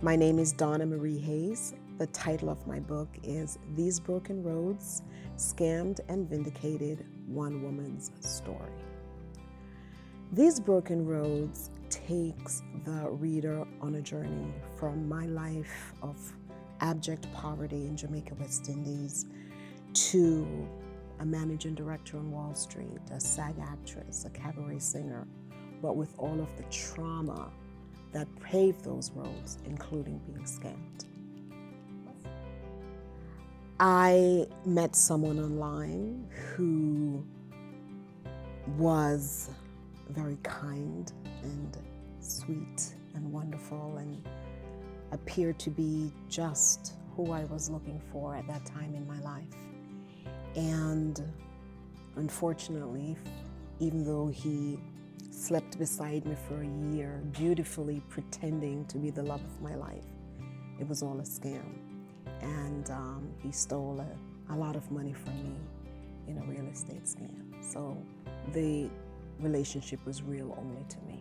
My name is Donna Marie Hayes. The title of my book is These Broken Roads, Scammed and Vindicated, One Woman's Story. These Broken Roads takes the reader on a journey from my life of abject poverty in Jamaica, West Indies, to a managing director on Wall Street, a SAG actress, a cabaret singer, but with all of the trauma that paved those roads, including being scammed. I met someone online who was very kind and sweet and wonderful and appeared to be just who I was looking for at that time in my life. And unfortunately, even though he slept beside me for a year, beautifully pretending to be the love of my life, it was all a scam. And he stole a lot of money from me in a real estate scam. So the relationship was real only to me.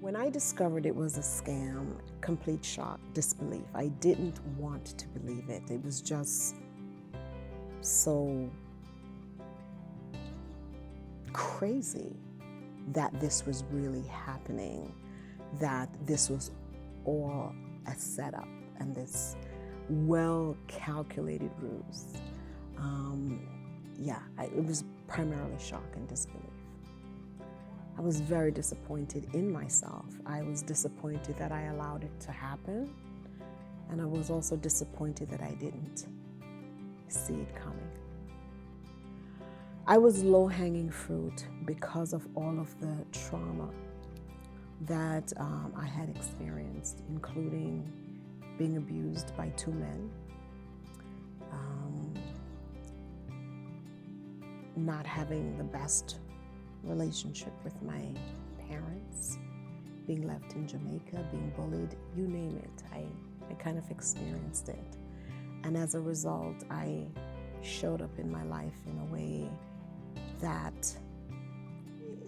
When I discovered it was a scam, complete shock, disbelief. I didn't want to believe it. It was just so crazy that this was really happening, that this was all a setup and this well-calculated ruse. It was primarily shock and disbelief. I was very disappointed in myself. I was disappointed that I allowed it to happen, and I was also disappointed that I didn't see it coming. I was low-hanging fruit because of all of the trauma that I had experienced, including being abused by two men, not having the best relationship with my parents, being left in Jamaica, being bullied, you name it. I kind of experienced it. And as a result, I showed up in my life in a way that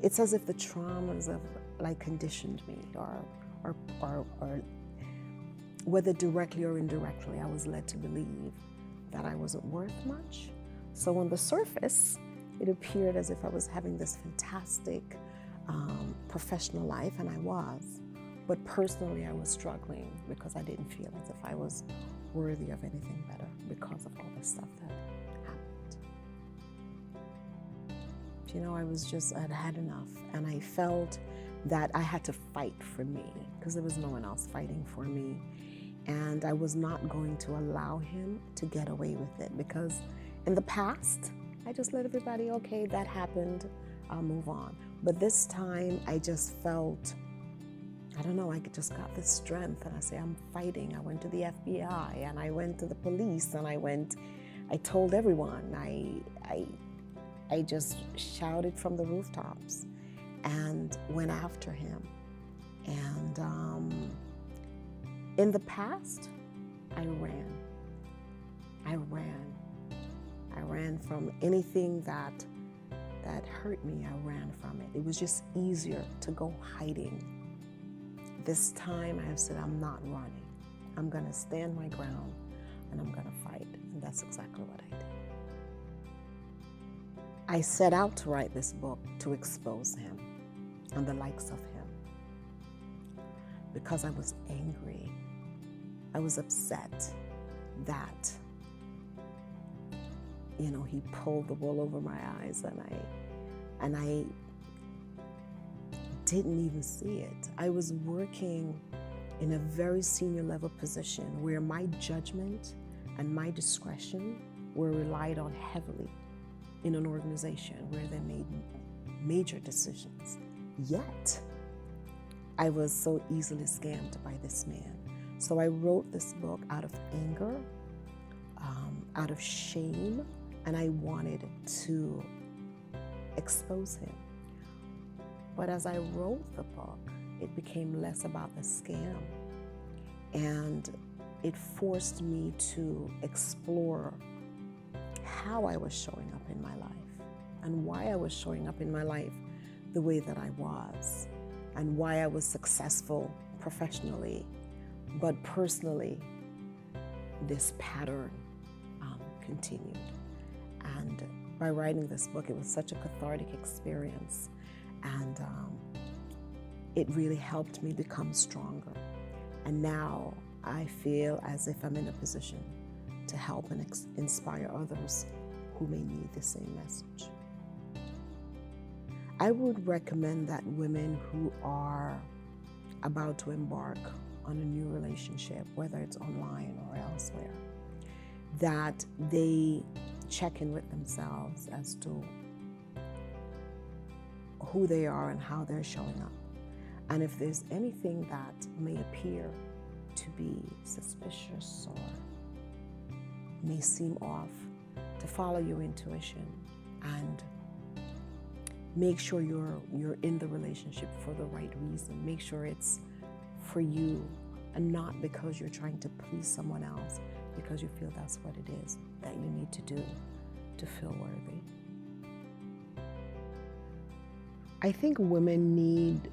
it's as if the traumas have conditioned me, or whether directly or indirectly, I was led to believe that I wasn't worth much. So on the surface, it appeared as if I was having this fantastic professional life, and I was. But personally, I was struggling because I didn't feel as if I was worthy of anything better because of all this stuff that happened. You know, I'd had enough, and I felt that I had to fight for me because there was no one else fighting for me. And I was not going to allow him to get away with it, because in the past, I just let everybody, okay, that happened, I'll move on. But this time, I just felt, I don't know, I just got this strength, and I say, I'm fighting. I went to the FBI, and I went to the police, and I told everyone. I just shouted from the rooftops and went after him. And in the past, I ran. I ran from anything that hurt me. I ran from it. It was just easier to go hiding. This time I have said, I'm not running. I'm going to stand my ground, and I'm going to fight. And that's exactly what I did. I set out to write this book to expose him and the likes of him, because I was angry. I was upset that, he pulled the wool over my eyes, and I didn't even see it. I was working in a very senior level position where my judgment and my discretion were relied on heavily in an organization where they made major decisions. Yet, I was so easily scammed by this man. So I wrote this book out of anger, out of shame, and I wanted to expose him. But as I wrote the book, it became less about the scam, and it forced me to explore how I was showing up in my life and why I was showing up in my life the way that I was, and why I was successful professionally, but personally, this pattern continued. And by writing this book, it was such a cathartic experience, and it really helped me become stronger. And now I feel as if I'm in a position to help and inspire others who may need the same message. I would recommend that women who are about to embark on a new relationship, whether it's online or elsewhere, that they check in with themselves as to who they are and how they're showing up. And if there's anything that may appear to be suspicious or may seem off, to follow your intuition and make sure you're in the relationship for the right reason. Make sure it's for you and not because you're trying to please someone else, because you feel that's what it is that you need to do to feel worthy. I think women need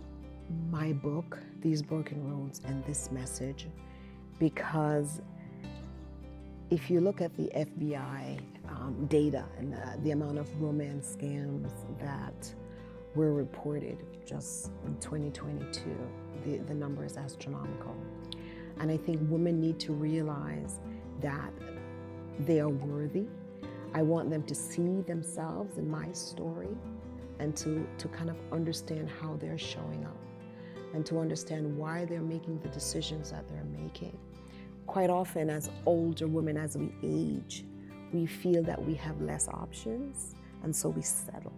my book, These Broken Roads, and this message, because if you look at the FBI data and the amount of romance scams that were reported just in 2022, the number is astronomical. And I think women need to realize that they are worthy. I want them to see themselves in my story and to kind of understand how they're showing up and to understand why they're making the decisions that they're making. Quite often as older women, as we age, we feel that we have less options, and so we settle.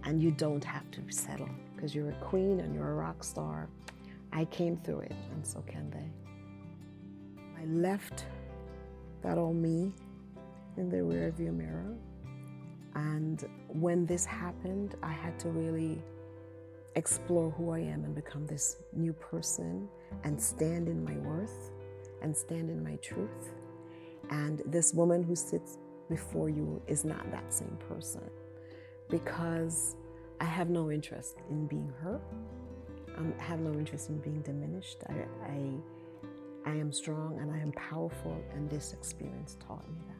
And you don't have to settle because you're a queen and you're a rock star. I came through it, and so can they. I left that old me in the rearview mirror. And when this happened, I had to really explore who I am and become this new person and stand in my worth and stand in my truth. And this woman who sits before you is not that same person, because I have no interest in being her. I have no interest in being diminished. I am strong and I am powerful, and this experience taught me that.